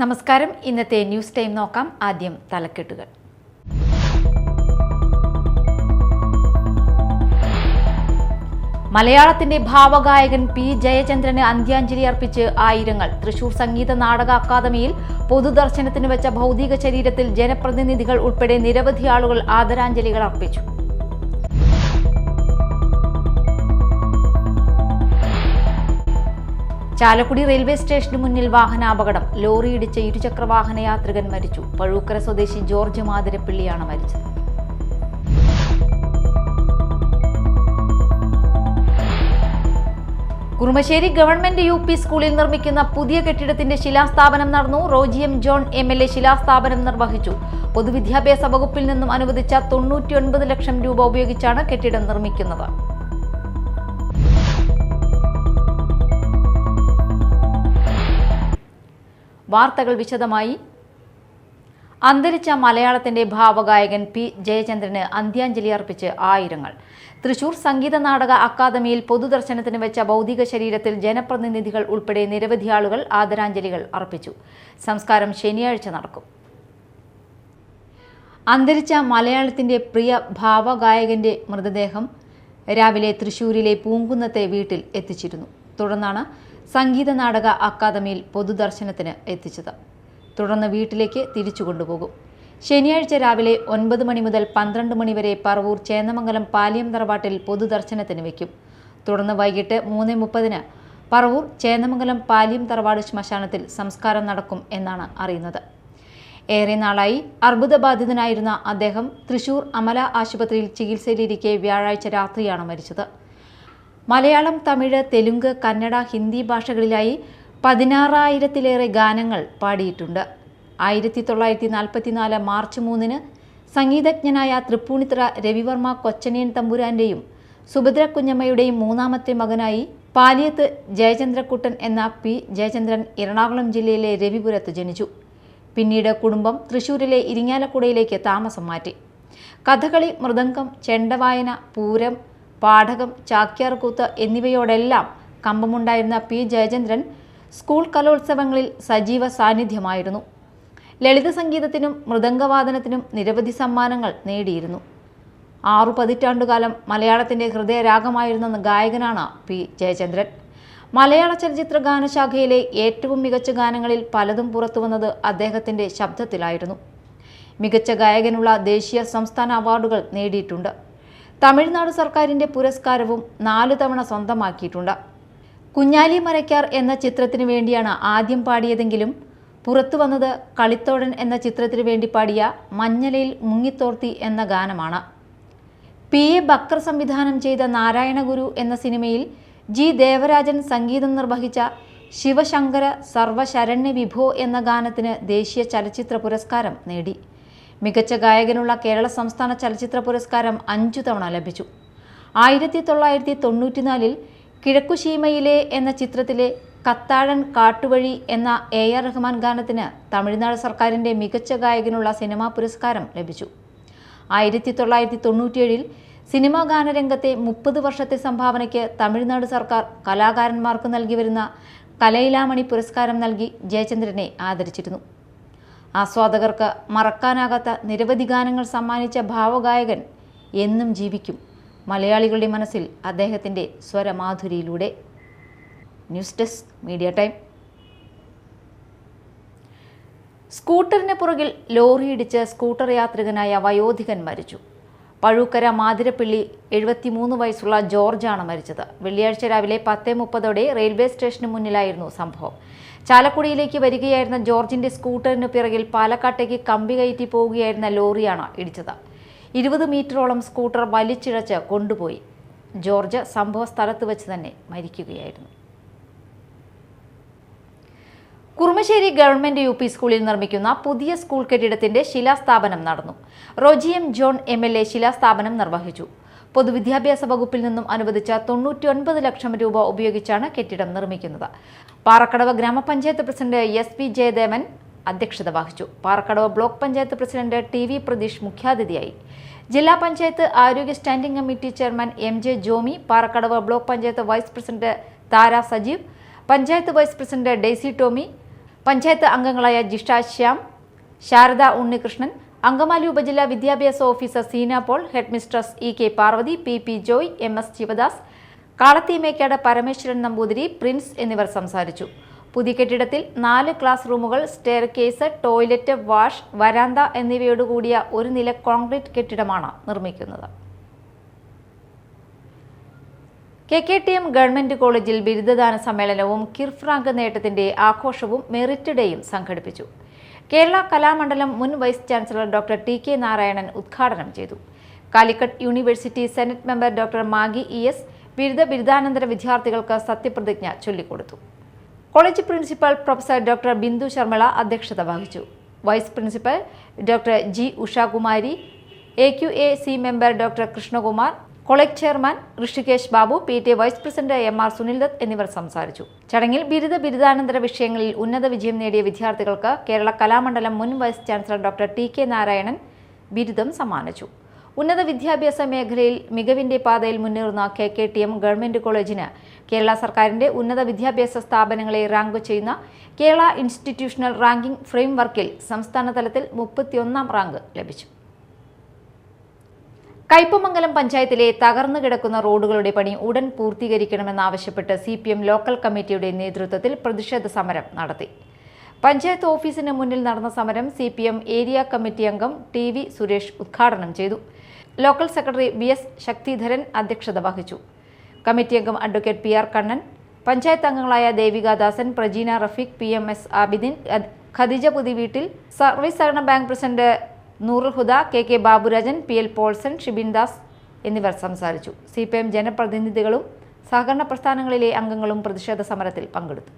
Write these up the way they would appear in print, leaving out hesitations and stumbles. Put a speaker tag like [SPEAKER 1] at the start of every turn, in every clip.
[SPEAKER 1] നമസ്കാരം. ഇന്നത്തെ news time നോക്കാം. ആദ്യം തലക്കെട്ടുകൾ. മലയാളത്തിന്റെ ഭാവഗായകൻ പി ജയചന്ദ്രന് അന്ത്യാഞ്ജലി അർപ്പിച്ച് ആയിരങ്ങൾ. തൃശൂർ സംഗീത നാടക അക്കാദമിയിൽ പൊതുദർശനത്തിന് വെച്ച ഭൗതിക ശരീരത്തിൽ ജനപ്രതിനിധികൾ ഉൾപ്പെടെ നിരവധി ആളുകൾ ആദരാഞ്ജലികൾ അർപ്പിച്ചു. ചാലക്കുടി റെയിൽവേ സ്റ്റേഷന് മുന്നിൽ വാഹനാപകടം. ലോറിയിടിച്ച് ഇരുചക്രവാഹന യാത്രികൻ മരിച്ചു. പഴൂക്കര സ്വദേശി ജോർജ് മാതിരപ്പിള്ളിയാണ് മരിച്ചത്. കുറുമശ്ശേരി ഗവൺമെന്റ് UP സ്കൂളിൽ നിർമ്മിക്കുന്ന പുതിയ കെട്ടിടത്തിന്റെ ശിലാസ്ഥാപനം നടന്നു. റോജി എം ജോൺ MLA ശിലാസ്ഥാപനം നിർവഹിച്ചു. പൊതുവിദ്യാഭ്യാസ വകുപ്പിൽ നിന്നും അനുവദിച്ച 99 ലക്ഷം രൂപ ഉപയോഗിച്ചാണ് കെട്ടിടം നിർമ്മിക്കുന്നത്. വാർത്തകൾ വിശദമായി. അന്തരിച്ച മലയാളത്തിന്റെ ഭാവഗായകൻ പി ജയചന്ദ്രന് അന്ത്യാഞ്ജലി അർപ്പിച്ച് ആയിരങ്ങൾ. തൃശൂർ സംഗീത നാടക അക്കാദമിയിൽ പൊതുദർശനത്തിന് വെച്ച ഭൗതിക ശരീരത്തിൽ ജനപ്രതിനിധികൾ ഉൾപ്പെടെ നിരവധി ആളുകൾ ആദരാഞ്ജലികൾ അർപ്പിച്ചു. സംസ്കാരം ശനിയാഴ്ച നടക്കും. അന്തരിച്ച മലയാളത്തിന്റെ പ്രിയ ഭാവഗായകന്റെ മൃതദേഹം രാവിലെ തൃശൂരിലെ പൂങ്കുന്നത്തെ വീട്ടിൽ എത്തിച്ചിരുന്നു. തുടർന്നാണ് സംഗീത നാടക അക്കാദമിയിൽ പൊതുദർശനത്തിന് എത്തിച്ചത്. തുടർന്ന് വീട്ടിലേക്ക് തിരിച്ചു കൊണ്ടുപോകും. ശനിയാഴ്ച രാവിലെ 9 മണി മുതൽ 12 മണി വരെ പറവൂർ ചേന്നമംഗലം പാലിയം തറവാട്ടിൽ പൊതുദർശനത്തിന് വയ്ക്കും. തുടർന്ന് വൈകിട്ട് 3:30 പറവൂർ ചേന്നമംഗലം പാലിയം തറവാട് ശ്മശാനത്തിൽ സംസ്കാരം നടക്കും എന്നാണ് അറിയുന്നത്. ഏറെ നാളായി അർബുദബാധിതനായിരുന്ന അദ്ദേഹം തൃശൂർ അമല ആശുപത്രിയിൽ ചികിത്സയിലിരിക്കെ വ്യാഴാഴ്ച രാത്രിയാണ് മരിച്ചത്. മലയാളം, തമിഴ്, തെലുങ്ക്, കന്നഡ, ഹിന്ദി ഭാഷകളിലായി 16,000-ലേറെ ഗാനങ്ങൾ പാടിയിട്ടുണ്ട്. 1944 മാർച്ച് 3 സംഗീതജ്ഞനായ തൃപ്പൂണിത്തുറ രവിവർമ്മ കൊച്ചനിയൻ തമ്പുരാന്റെയും സുഭദ്ര കുഞ്ഞമ്മയുടെയും മൂന്നാമത്തെ മകനായി പാലിയത്ത് ജയചന്ദ്രക്കുട്ടൻ എന്ന പി ജയചന്ദ്രൻ എറണാകുളം ജില്ലയിലെ രവിപുരത്ത് ജനിച്ചു. പിന്നീട് കുടുംബം തൃശൂരിലെ ഇരിങ്ങാലക്കുടയിലേക്ക് താമസം മാറ്റി. കഥകളി, മൃദംഗം, ചെണ്ടവായന, പൂരം, പാഠകം, ചാക്യാർകൂത്ത് എന്നിവയോടെല്ലാം കമ്പമുണ്ടായിരുന്ന പി ജയചന്ദ്രൻ സ്കൂൾ കലോത്സവങ്ങളിൽ സജീവ സാന്നിധ്യമായിരുന്നു. ലളിത സംഗീതത്തിനും മൃദംഗവാദനത്തിനും നിരവധി സമ്മാനങ്ങൾ നേടിയിരുന്നു. 6 പതിറ്റാണ്ടുകാലം മലയാളത്തിന്റെ ഹൃദയരാഗമായിരുന്ന ഗായകനാണ് പി ജയചന്ദ്രൻ. മലയാള ചലച്ചിത്ര ഗാനശാഖയിലെ ഏറ്റവും മികച്ച ഗാനങ്ങളിൽ പലതും പുറത്തുവന്നത് അദ്ദേഹത്തിന്റെ ശബ്ദത്തിലായിരുന്നു. മികച്ച ഗായകനുള്ള ദേശീയ, സംസ്ഥാന അവാർഡുകൾ നേടിയിട്ടുണ്ട്. തമിഴ്നാട് സർക്കാരിന്റെ പുരസ്കാരവും 4 തവണ സ്വന്തമാക്കിയിട്ടുണ്ട്. കുഞ്ഞാലി മരയ്ക്കാർ എന്ന ചിത്രത്തിനു വേണ്ടിയാണ് ആദ്യം പാടിയതെങ്കിലും പുറത്തു വന്നത് കളിത്തോഴൻ എന്ന ചിത്രത്തിനു വേണ്ടി പാടിയ മഞ്ഞലയിൽ മുങ്ങിത്തോർത്തി എന്ന ഗാനമാണ്. PA ബക്കർ സംവിധാനം ചെയ്ത നാരായണഗുരു എന്ന സിനിമയിൽ G ദേവരാജൻ സംഗീതം നിർവഹിച്ച ശിവശങ്കര സർവശരണ്യ വിഭോ എന്ന ഗാനത്തിന് ദേശീയ ചലച്ചിത്ര പുരസ്കാരം നേടി. മികച്ച ഗായകനുള്ള കേരള സംസ്ഥാന ചലച്ചിത്ര പുരസ്കാരം 5 തവണ ലഭിച്ചു. 1994 കിഴക്കുശീമയിലെ എന്ന ചിത്രത്തിലെ കത്താഴൻ കാട്ടുവഴി എന്ന AR റഹ്മാൻ ഗാനത്തിന് തമിഴ്നാട് സർക്കാരിന്റെ മികച്ച ഗായകനുള്ള സിനിമാ പുരസ്കാരം ലഭിച്ചു. 1997 സിനിമാ ഗാനരംഗത്തെ 30 വർഷത്തെ സംഭാവനയ്ക്ക് തമിഴ്നാട് സർക്കാർ കലാകാരന്മാർക്ക് നൽകി വരുന്ന കലൈലാമണി പുരസ്കാരം നൽകി ജയചന്ദ്രനെ ആദരിച്ചിരുന്നു. ആസ്വാദകർക്ക് മറക്കാനാകാത്ത നിരവധി ഗാനങ്ങൾ സമ്മാനിച്ച ഭാവഗായകൻ എന്നും ജീവിക്കും മലയാളികളുടെ മനസ്സിൽ അദ്ദേഹത്തിൻ്റെ സ്വരമാധുരിയിലൂടെ. News desk media time. സ്കൂട്ടറിന് പുറകിൽ ലോറിയിടിച്ച് സ്കൂട്ടർ യാത്രികനായ വയോധികൻ മരിച്ചു. പഴൂക്കര മാതിരപ്പിള്ളി 73 വയസ്സുള്ള ജോർജാണ് മരിച്ചത്. വെള്ളിയാഴ്ച രാവിലെ 10:30 റെയിൽവേ സ്റ്റേഷന് മുന്നിലായിരുന്നു സംഭവം. ചാലക്കുടിയിലേക്ക് വരികയായിരുന്ന ജോർജിന്റെ സ്കൂട്ടറിന് പിറകിൽ പാലക്കാട്ടേക്ക് കമ്പി കയറ്റി പോവുകയായിരുന്ന ലോറിയാണ് ഇടിച്ചത്. 20 മീറ്ററോളം സ്കൂട്ടർ വലിച്ചിഴച്ച് കൊണ്ടുപോയി. ജോർജ് സംഭവ സ്ഥലത്ത് വെച്ച് തന്നെ മരിക്കുകയായിരുന്നു. കുറുമശ്ശേരി ഗവൺമെന്റ് UP സ്കൂളിൽ നിർമ്മിക്കുന്ന പുതിയ സ്കൂൾ കെട്ടിടത്തിന്റെ ശിലാസ്ഥാപനം നടന്നു. റോജി എം ജോൺ MLA ശിലാസ്ഥാപനം നിർവഹിച്ചു. പൊതുവിദ്യാഭ്യാസ വകുപ്പിൽ നിന്നും അനുവദിച്ച 99 ലക്ഷം രൂപ ഉപയോഗിച്ചാണ് കെട്ടിടം നിർമ്മിക്കുന്നത്. പാറക്കടവ് ഗ്രാമപഞ്ചായത്ത് പ്രസിഡന്റ് SP ജയദേവൻ അധ്യക്ഷത വഹിച്ചു. Parakkadavu block panchayat president TV Pratheesh മുഖ്യാതിഥിയായി. ജില്ലാ പഞ്ചായത്ത് ആരോഗ്യ standing committee chairman MJ Jomy, Parakkadavu block panchayat vice president Thara Sajeev, panchayat vice president Daisy Tomy, panchayat അംഗങ്ങളായ ജിഷ ശ്യാം, ശാരദ ഉണ്ണികൃഷ്ണൻ, അങ്കമാലി ഉപജില്ലാ വിദ്യാഭ്യാസ officer Seena Paul, head mistress E K. Parvathi, P. Joy, M S. Shivadas, Kalatheemekkad Parameswaran Namboothiri, Prince എന്നിവർ സംസാരിച്ചു. പുതിയ കെട്ടിടത്തിൽ 4 ക്ലാസ് റൂമുകൾ, സ്റ്റെയർ കേസ്, ടോയ്ലറ്റ്, വാഷ്, വരാന്ത എന്നിവയോടുകൂടിയ ഒരു നില കോൺക്രീറ്റ് കെട്ടിടമാണ് നിർമ്മിക്കുന്നത്. KKTM ഗവൺമെന്റ് കോളേജിൽ ബിരുദദാന സമ്മേളനവും കിർഫ്രാങ്ക് നേട്ടത്തിന്റെ ആഘോഷവും മെറിറ്റ് ഡേയും സംഘടിപ്പിച്ചു. കേരള കലാമണ്ഡലം മുൻ വൈസ് ചാൻസലർ ഡോക്ടർ ടി.K. നാരായണൻ ഉദ്ഘാടനം ചെയ്തു. Calicut university senate member doctor Maggie E.S. ബിരുദാനന്തര വിദ്യാർത്ഥികൾക്ക് സത്യപ്രതിജ്ഞ ചൊല്ലിക്കൊടുത്തു. College principal professor doctor Bindu Sharmila അധ്യക്ഷത വഹിച്ചു. Vice principal doctor G. Ushakumari, AQAC member doctor Krishnakumar, college chairman Rishikesh Babu, PTA vice president M.R. Sunildutt എന്നിവർ സംസാരിച്ചു. ചടങ്ങിൽ ബിരുദാനന്തര വിഷയങ്ങളിൽ ഉന്നത വിജയം നേടിയ വിദ്യാർത്ഥികൾക്ക് കേരള കലാമണ്ഡലം മുൻ vice chancellor doctor T.K. Narayanan ബിരുദം സമ്മാനിച്ചു. ഉന്നത വിദ്യാഭ്യാസ മേഖലയിൽ മികവിന്റെ പാതയിൽ മുന്നേറുന്ന KKTM ഗവൺമെന്റ് കോളേജിന് കേരള സർക്കാരിന്റെ ഉന്നത വിദ്യാഭ്യാസ സ്ഥാപനങ്ങളെ റാങ്ക് ചെയ്യുന്ന കേരള ഇൻസ്റ്റിറ്റ്യൂഷണൽ റാങ്കിംഗ് ഫ്രെയിംവർക്കിൽ സംസ്ഥാന തലത്തിൽ 31ാം റാങ്ക് ലഭിച്ചു. കയ്പമംഗലം പഞ്ചായത്തിലെ തകർന്നു കിടക്കുന്ന റോഡുകളുടെ പണി ഉടൻ പൂർത്തീകരിക്കണമെന്നാവശ്യപ്പെട്ട് CPM ലോക്കൽ കമ്മിറ്റിയുടെ നേതൃത്വത്തിൽ പ്രതിഷേധ സമരം നടത്തി. പഞ്ചായത്ത് ഓഫീസിന് മുന്നിൽ നടന്ന സമരം CPM ഏരിയ കമ്മിറ്റി അംഗം TV സുരേഷ് ഉദ്ഘാടനം ചെയ്തു. ലോക്കൽ സെക്രട്ടറി BS ശക്തിധരൻ അധ്യക്ഷത വഹിച്ചു. കമ്മിറ്റി അംഗം അഡ്വക്കേറ്റ് PR കണ്ണൻ, പഞ്ചായത്ത് അംഗങ്ങളായ ദേവികാദാസൻ, പ്രജീന റഫീഖ്, PMS ആബിദിൻ, ഖദീജ പുതിവീട്ടിൽ, സർവീസ് സഹകരണ ബാങ്ക് പ്രസിഡന്റ് നൂറുൽ ഹുദ, KK ബാബുരാജൻ, PL പോൾസൺ, ഷിബിൻ ദാസ് എന്നിവർ സംസാരിച്ചു. CPM ജനപ്രതിനിധികളും സഹകരണ പ്രസ്ഥാനങ്ങളിലെ അംഗങ്ങളും പ്രതിഷേധ സമരത്തിൽ പങ്കെടുത്തു.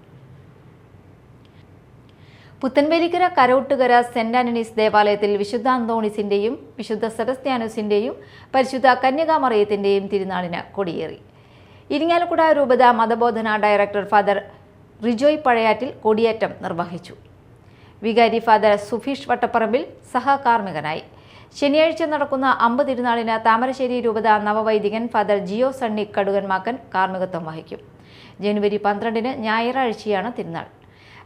[SPEAKER 1] പുത്തൻവേലിക്കര കരോട്ടുകര സെന്റ് ആന്റണീസ് ദേവാലയത്തിൽ വിശുദ്ധ അന്തോണീസിന്റെയും വിശുദ്ധ സെബസ്ത്യാനോസിന്റെയും പരിശുദ്ധ കന്യകാമറിയത്തിന്റെയും തിരുനാളിന് കൊടിയേറി. ഇരിങ്ങാലക്കുട രൂപത മതബോധന ഡയറക്ടർ ഫാദർ റിജോയ് പഴയാറ്റിൽ കൊടിയേറ്റം നിർവഹിച്ചു. വികാരി ഫാദർ സുഫീഷ് വട്ടപ്പറമ്പിൽ സഹകാർമ്മികനായി. ശനിയാഴ്ച നടക്കുന്ന 50 തിരുനാളിന് താമരശ്ശേരി രൂപത നവവൈദികൻ ഫാദർ ജിയോ സണ്ണി കടുകന്മാക്കൻ കാർമ്മികത്വം വഹിക്കും. ജനുവരി 12 ഞായറാഴ്ചയാണ് തിരുനാൾ.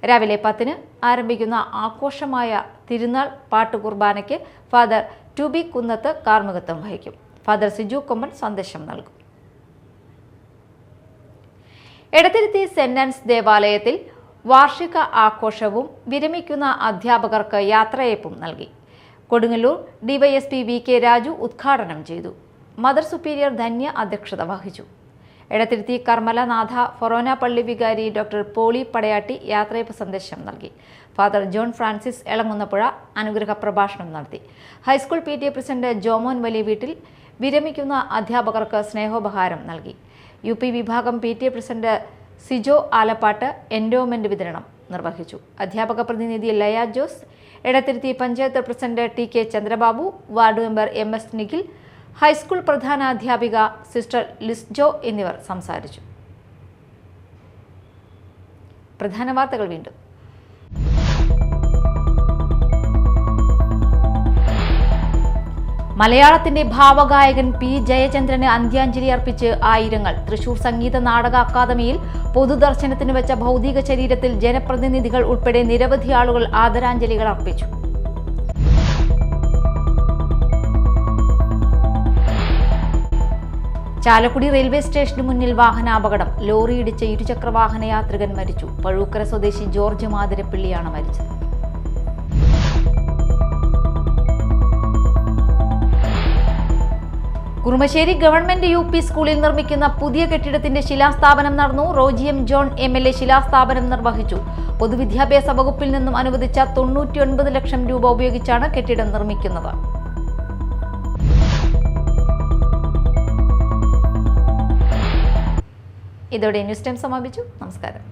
[SPEAKER 1] രാവിലെ 10 ആരംഭിക്കുന്ന ആഘോഷമായ തിരുനാൾ പാട്ടുകുർബാനയ്ക്ക് ഫാദർ ടുബി കുന്നത്ത് കാർമ്മികത്വം വഹിക്കും. ഫാദർ സിജു കൊമ്പൻ സന്ദേശം നൽകും. എടത്തിരുത്തി സെന്റ് ആൻസ് ദേവാലയത്തിൽ വാർഷിക ആഘോഷവും വിരമിക്കുന്ന അധ്യാപകർക്ക് യാത്രയയപ്പും നൽകി. കൊടുങ്ങല്ലൂർ DYSP VK രാജു ഉദ്ഘാടനം ചെയ്തു. മദർ സുപ്പീരിയർ ധന്യ അധ്യക്ഷത വഹിച്ചു. എടത്തിരുത്തി കർമ്മലനാഥ ഫൊറോന പള്ളി വികാരി ഡോക്ടർ പോളി പടയാട്ടി യാത്രയപ്പ് സന്ദേശം നൽകി. ഫാദർ ജോൺ ഫ്രാൻസിസ് എളങ്ങുന്നപ്പുഴ അനുഗ്രഹ പ്രഭാഷണം നടത്തി. ഹൈസ്കൂൾ PTA പ്രസിഡന്റ് ജോമോൻ വലിയ വീട്ടിൽ വിരമിക്കുന്ന അധ്യാപകർക്ക് സ്നേഹോപഹാരം നൽകി. UP വിഭാഗം PTA president Sijo Alappatt endowment വിതരണം നിർവഹിച്ചു. അധ്യാപക പ്രതിനിധി Laya Jose, Edathiruthy panchayat president TK Chandrababu, ward member MS Nikhil, high school പ്രധാനാധ്യാപിക സിസ്റ്റർ ലിസ്ജോ എന്നിവർ സംസാരിച്ചു. പ്രധാന വാർത്തകൾ വീണ്ടും. മലയാളത്തിന്റെ ഭാവഗായകൻ P. ജയചന്ദ്രന് അന്ത്യാഞ്ജലി അർപ്പിച്ച് ആയിരങ്ങൾ. തൃശൂർ സംഗീത നാടക അക്കാദമിയിൽ പൊതുദർശനത്തിന് വെച്ച ഭൗതിക ശരീരത്തിൽ ജനപ്രതിനിധികൾ ഉൾപ്പെടെ നിരവധി ആളുകൾ ആദരാഞ്ജലികൾ അർപ്പിച്ചു. ചാലക്കുടി റെയിൽവേ സ്റ്റേഷന് മുന്നിൽ വാഹനാപകടം. ലോറിയിടിച്ച് ഇരുചക്രവാഹന യാത്രികൻ മരിച്ചു. പഴൂക്കര സ്വദേശി ജോർജ് മാതിരപ്പിള്ളിയാണ് മരിച്ചത്. കുറുമശ്ശേരി ഗവൺമെന്റ് UP സ്കൂളിൽ നിർമ്മിക്കുന്ന പുതിയ കെട്ടിടത്തിന്റെ ശിലാസ്ഥാപനം നടന്നു. റോജി M. ജോൺ MLA ശിലാസ്ഥാപനം നിർവഹിച്ചു. പൊതുവിദ്യാഭ്യാസ വകുപ്പിൽ നിന്നും അനുവദിച്ച 99 ലക്ഷം രൂപ ഉപയോഗിച്ചാണ് കെട്ടിടം നിർമ്മിക്കുന്നത്. ഇതോടെ ന്യൂസ് ടൈം സമാപിച്ചു. നമസ്കാരം.